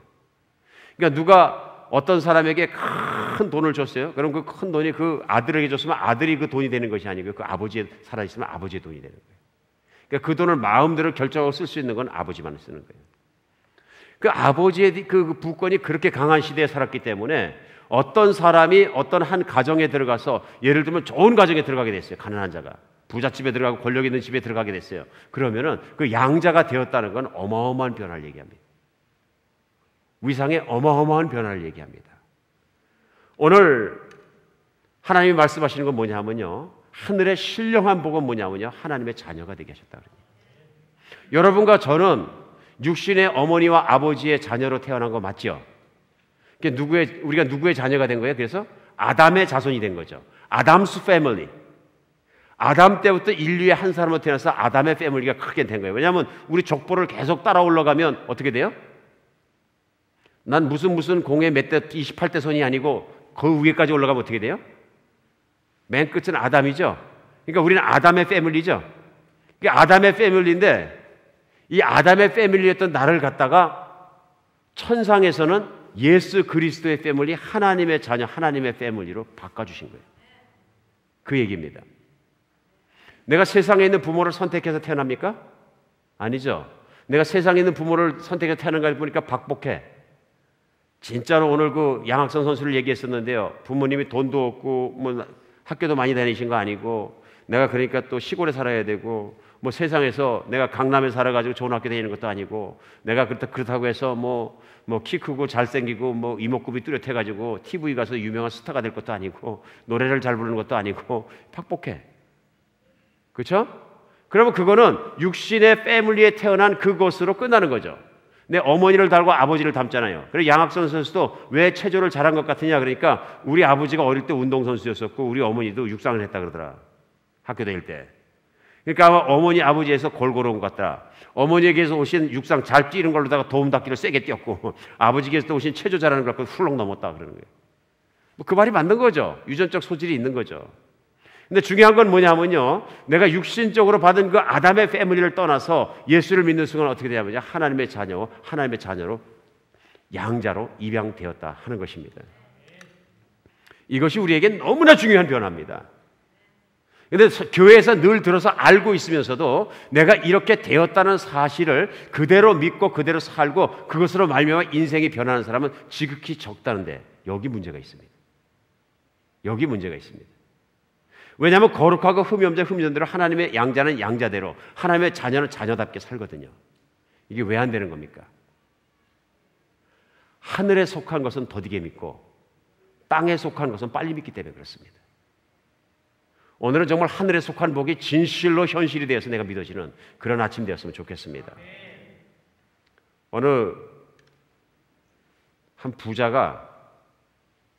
그러니까 누가 어떤 사람에게 큰 돈을 줬어요. 그럼 그 큰 돈이 그 아들에게 줬으면 아들이 그 돈이 되는 것이 아니고 그 아버지 살아있으면 아버지의 돈이 되는 거예요. 그러니까 그 돈을 마음대로 결정하고 쓸 수 있는 건 아버지만 쓰는 거예요. 그 아버지의 그 부권이 그렇게 강한 시대에 살았기 때문에 어떤 사람이 어떤 한 가정에 들어가서, 예를 들면 좋은 가정에 들어가게 됐어요. 가난한 자가 부잣집에 들어가고 권력 있는 집에 들어가게 됐어요. 그러면은 그 양자가 되었다는 건 어마어마한 변화를 얘기합니다. 위상의 어마어마한 변화를 얘기합니다. 오늘 하나님이 말씀하시는 건 뭐냐면요, 하늘의 신령한 복은 뭐냐면요, 하나님의 자녀가 되게 하셨다. 여러분과 저는 육신의 어머니와 아버지의 자녀로 태어난 거 맞죠? 우리가 누구의 자녀가 된 거예요? 그래서 아담의 자손이 된 거죠. 아담스 패밀리. 아담 때부터 인류의 한 사람으로 태어나서 아담의 패밀리가 크게 된 거예요. 왜냐하면 우리 족보를 계속 따라 올라가면 어떻게 돼요? 난 무슨 공의 몇 대 28대 손이 아니고 그 위에까지 올라가면 어떻게 돼요? 맨 끝은 아담이죠. 그러니까 우리는 아담의 패밀리죠. 그러니까 아담의 패밀리인데, 이 아담의 패밀리였던 나를 갖다가 천상에서는 예수 그리스도의 패밀리, 하나님의 자녀, 하나님의 패밀리로 바꿔주신 거예요. 그 얘기입니다. 내가 세상에 있는 부모를 선택해서 태어납니까? 아니죠. 내가 세상에 있는 부모를 선택해서 태어난 걸 보니까 박복해. 진짜로 오늘 그 양학선 선수를 얘기했었는데요. 부모님이 돈도 없고 뭐 학교도 많이 다니신 거 아니고, 내가 그러니까 또 시골에 살아야 되고, 뭐 세상에서 내가 강남에 살아가지고 좋은 학교 다니는 것도 아니고, 내가 그렇다고 해서 뭐 키 크고 잘생기고 뭐 이목구비 뚜렷해가지고 TV 가서 유명한 스타가 될 것도 아니고, 노래를 잘 부르는 것도 아니고, 팍복해. 그렇죠? 그러면 그거는 육신의 패밀리에 태어난 그것으로 끝나는 거죠. 내 어머니를 닮고 아버지를 닮잖아요. 그래서 양학선 선수도 왜 체조를 잘한 것 같으냐, 그러니까 우리 아버지가 어릴 때 운동선수였었고 우리 어머니도 육상을 했다 그러더라, 학교 다닐 때. 그러니까 어머니 아버지에서 골고루 온 것 같다. 어머니에게서 오신 육상 잘 뛰는 걸로다가 도움닫기를 세게 뛰었고 아버지께서 오신 체조 잘하는 걸 갖고 훌렁 넘었다 그러는 거예요. 그 말이 맞는 거죠. 유전적 소질이 있는 거죠. 근데 중요한 건 뭐냐면요, 내가 육신적으로 받은 그 아담의 패밀리를 떠나서 예수를 믿는 순간 어떻게 되냐면요, 하나님의 자녀로 양자로 입양되었다 하는 것입니다. 이것이 우리에게 너무나 중요한 변화입니다. 그런데 교회에서 늘 들어서 알고 있으면서도 내가 이렇게 되었다는 사실을 그대로 믿고 그대로 살고 그것으로 말미암아 인생이 변하는 사람은 지극히 적다는데, 여기 문제가 있습니다. 여기 문제가 있습니다. 왜냐하면 거룩하고 흠이 없는 흠전대로 하나님의 양자는 양자대로, 하나님의 자녀는 자녀답게 살거든요. 이게 왜 안 되는 겁니까? 하늘에 속한 것은 더디게 믿고 땅에 속한 것은 빨리 믿기 때문에 그렇습니다. 오늘은 정말 하늘에 속한 복이 진실로 현실이 되어서 내가 믿어지는 그런 아침 되었으면 좋겠습니다. 어느 한 부자가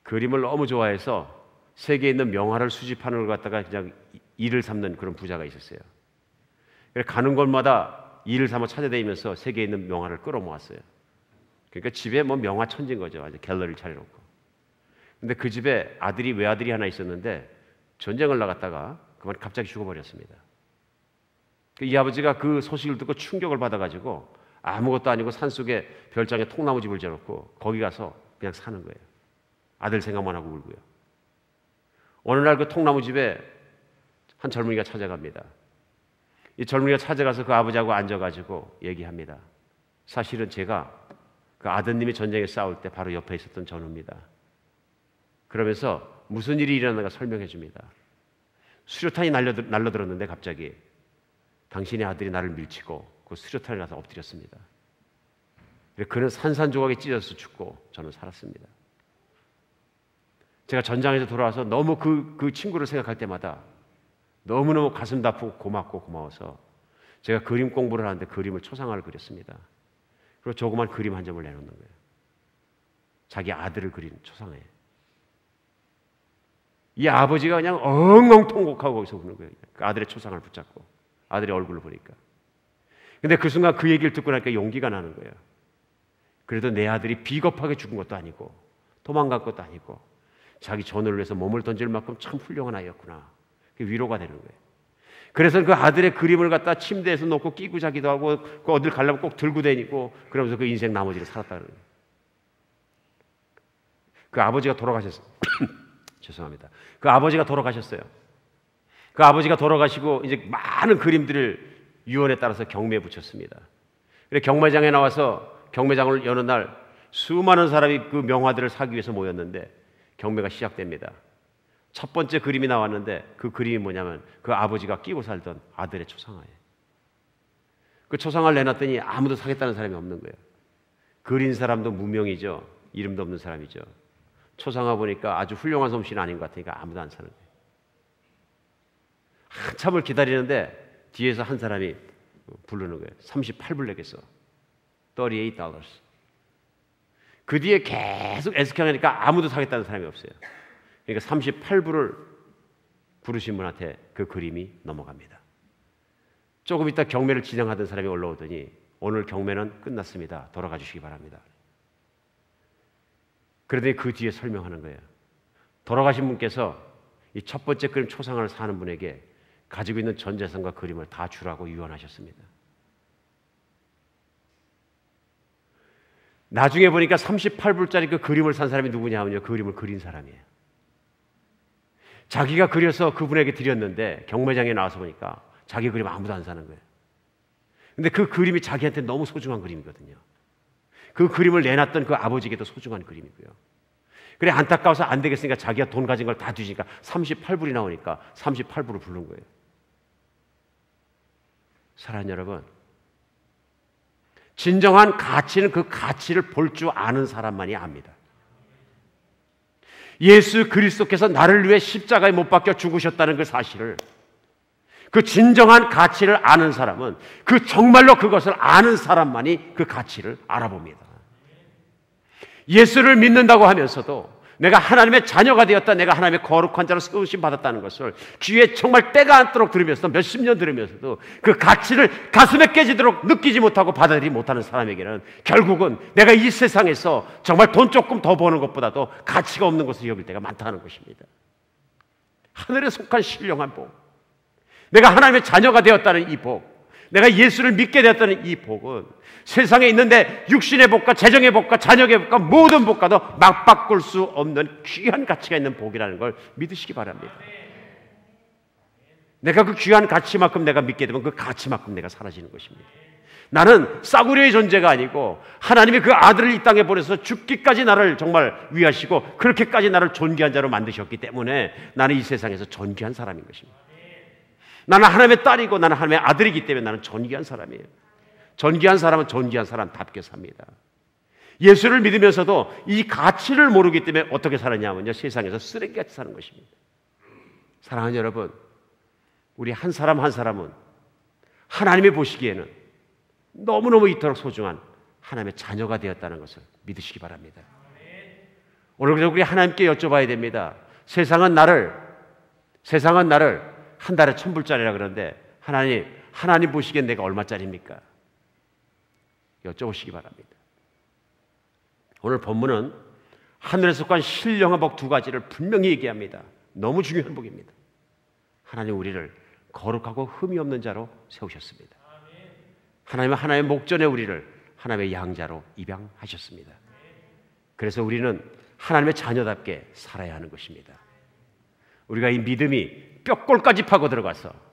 그림을 너무 좋아해서 세계에 있는 명화를 수집하는 걸 갖다가 그냥 일을 삼는 그런 부자가 있었어요. 그래서 가는 곳마다 일을 삼아 찾아다니면서 세계에 있는 명화를 끌어모았어요. 그러니까 집에 뭐 명화 천지인 거죠. 아주 갤러리를 차려놓고. 근데 그 집에 외아들이 하나 있었는데 전쟁을 나갔다가 그만 갑자기 죽어버렸습니다. 이 아버지가 그 소식을 듣고 충격을 받아가지고 아무것도 아니고 산속에 별장에 통나무 집을 지어놓고 거기 가서 그냥 사는 거예요. 아들 생각만 하고 울고요. 어느 날 그 통나무 집에 한 젊은이가 찾아갑니다. 이 젊은이가 찾아가서 그 아버지하고 앉아가지고 얘기합니다. 사실은 제가 그 아드님이 전쟁에 싸울 때 바로 옆에 있었던 전우입니다. 그러면서 무슨 일이 일어나는가 설명해 줍니다. 수류탄이 날려들었는데 갑자기 당신의 아들이 나를 밀치고 그 수류탄을 가서 엎드렸습니다. 그는 산산조각에 찢어서 죽고 저는 살았습니다. 제가 전장에서 돌아와서 너무 그 친구를 생각할 때마다 너무너무 가슴도 아프고 고맙고 고마워서 제가 그림 공부를 하는데 그림을 초상화를 그렸습니다. 그리고 조그만 그림 한 점을 내놓는 거예요. 자기 아들을 그린 초상화에. 이 아버지가 그냥 엉엉 통곡하고 거기서 우는 거예요. 그 아들의 초상을 붙잡고 아들의 얼굴을 보니까. 근데 그 순간 그 얘기를 듣고 나니까 용기가 나는 거예요. 그래도 내 아들이 비겁하게 죽은 것도 아니고 도망간 것도 아니고 자기 전우를 위해서 몸을 던질 만큼 참 훌륭한 아이였구나. 그게 위로가 되는 거예요. 그래서 그 아들의 그림을 갖다 침대에서 놓고 끼고 자기도 하고 그 어딜 가려면 꼭 들고 다니고 그러면서 그 인생 나머지를 살았다는 거예요. 그 아버지가 돌아가셨어요. 죄송합니다. 그 아버지가 돌아가셨어요. 그 아버지가 돌아가시고 이제 많은 그림들을 유언에 따라서 경매에 붙였습니다. 그래서 경매장에 나와서 경매장을 여는 날 수많은 사람이 그 명화들을 사기 위해서 모였는데 경매가 시작됩니다. 첫 번째 그림이 나왔는데 그 그림이 뭐냐면 그 아버지가 끼고 살던 아들의 초상화예요. 그 초상화를 내놨더니 아무도 사겠다는 사람이 없는 거예요. 그린 사람도 무명이죠. 이름도 없는 사람이죠. 초상화 보니까 아주 훌륭한 솜씨는 아닌 것 같으니까 아무도 안 사는 거예요. 한참을 기다리는데 뒤에서 한 사람이 부르는 거예요. 38불 내겠어. $38. 그 뒤에 계속 애석하니까 아무도 사겠다는 사람이 없어요. 그러니까 38불을 부르신 분한테 그 그림이 넘어갑니다. 조금 있다 경매를 진행하던 사람이 올라오더니 오늘 경매는 끝났습니다. 돌아가 주시기 바랍니다. 그러더니 그 뒤에 설명하는 거예요. 돌아가신 분께서 이 첫 번째 그림 초상화를 사는 분에게 가지고 있는 전 재산과 그림을 다 주라고 유언하셨습니다. 나중에 보니까 38불짜리 그 그림을 산 사람이 누구냐 하면요, 그 그림을 그린 사람이에요. 자기가 그려서 그분에게 드렸는데 경매장에 나와서 보니까 자기 그림 아무도 안 사는 거예요. 근데 그 그림이 자기한테 너무 소중한 그림이거든요. 그 그림을 내놨던 그 아버지에게도 소중한 그림이고요. 그래 안타까워서 안 되겠으니까 자기가 돈 가진 걸 다 뒤지니까 38불이 나오니까 38불을 부른 거예요. 사랑하는 여러분, 진정한 가치는 그 가치를 볼 줄 아는 사람만이 압니다. 예수 그리스도께서 나를 위해 십자가에 못 박혀 죽으셨다는 그 사실을, 그 진정한 가치를 아는 사람은, 그 정말로 그것을 아는 사람만이 그 가치를 알아봅니다. 예수를 믿는다고 하면서도 내가 하나님의 자녀가 되었다, 내가 하나님의 거룩한 자로 세우심 받았다는 것을 귀에 정말 때가 않도록 들으면서도, 몇십 년 들으면서도 그 가치를 가슴에 깨지도록 느끼지 못하고 받아들이지 못하는 사람에게는 결국은 내가 이 세상에서 정말 돈 조금 더 버는 것보다도 가치가 없는 것을 여길 때가 많다는 것입니다. 하늘에 속한 신령한 복, 내가 하나님의 자녀가 되었다는 이 복, 내가 예수를 믿게 되었다는 이 복은 세상에 있는데 육신의 복과 재정의 복과 자녀의 복과 모든 복과도 맞바꿀 수 없는 귀한 가치가 있는 복이라는 걸 믿으시기 바랍니다. 내가 그 귀한 가치만큼 내가 믿게 되면 그 가치만큼 내가 사라지는 것입니다. 나는 싸구려의 존재가 아니고 하나님이 그 아들을 이 땅에 보내서 죽기까지 나를 정말 위하시고 그렇게까지 나를 존귀한 자로 만드셨기 때문에 나는 이 세상에서 존귀한 사람인 것입니다. 나는 하나님의 딸이고 나는 하나님의 아들이기 때문에 나는 존귀한 사람이에요. 존귀한 사람은 존귀한 사람답게 삽니다. 예수를 믿으면서도 이 가치를 모르기 때문에 어떻게 살았냐면요, 세상에서 쓰레기같이 사는 것입니다. 사랑하는 여러분, 우리 한 사람 한 사람은 하나님이 보시기에는 너무너무 이토록 소중한 하나님의 자녀가 되었다는 것을 믿으시기 바랍니다. 오늘 그래서 우리 하나님께 여쭤봐야 됩니다. 세상은 나를 한 달에 1,000불짜리라 그러는데 하나님 보시기엔 내가 얼마짜리입니까? 여쭤보시기 바랍니다. 오늘 본문은 하늘에 속한 신령한 복 두 가지를 분명히 얘기합니다. 너무 중요한 복입니다. 하나님 우리를 거룩하고 흠이 없는 자로 세우셨습니다. 하나님은 하나님의 목전에 우리를 하나님의 양자로 입양하셨습니다. 그래서 우리는 하나님의 자녀답게 살아야 하는 것입니다. 우리가 이 믿음이 뼈골까지 파고 들어가서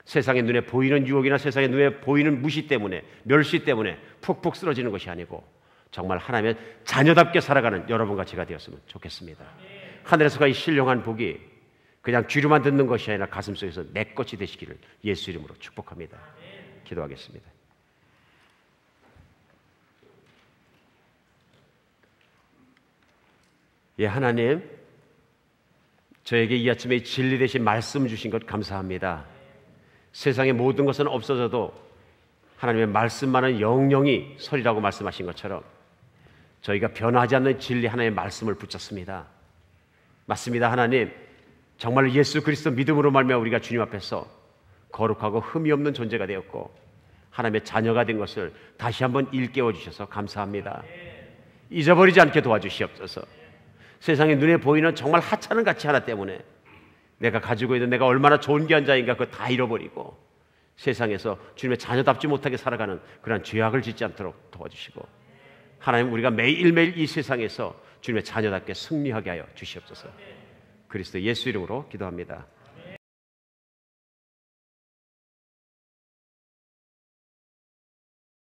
세상의 눈에 보이는 유혹이나 세상의 눈에 보이는 무시 때문에, 멸시 때문에 푹푹 쓰러지는 것이 아니고 정말 하나님의 자녀답게 살아가는 여러분과 제가 되었으면 좋겠습니다. 하늘에서가 이 신령한 복이 그냥 귀로만 듣는 것이 아니라 가슴속에서 내 것이 되시기를 예수 이름으로 축복합니다. 기도하겠습니다. 예, 하나님, 저에게 이 아침에 진리 되신 말씀 주신 것 감사합니다. 세상의 모든 것은 없어져도 하나님의 말씀만은 영영이 설이라고 말씀하신 것처럼 저희가 변하지 않는 진리 하나님의 말씀을 붙잡습니다. 맞습니다. 하나님, 정말 예수 그리스도 믿음으로 말미암아 우리가 주님 앞에서 거룩하고 흠이 없는 존재가 되었고 하나님의 자녀가 된 것을 다시 한번 일깨워 주셔서 감사합니다. 잊어버리지 않게 도와주시옵소서. 세상에 눈에 보이는 정말 하찮은 가치 하나 때문에 내가 가지고 있는 내가 얼마나 존귀한 자인가 그거 다 잃어버리고 세상에서 주님의 자녀답지 못하게 살아가는 그런 죄악을 짓지 않도록 도와주시고 하나님 우리가 매일매일 이 세상에서 주님의 자녀답게 승리하게 하여 주시옵소서. 그리스도 예수 이름으로 기도합니다.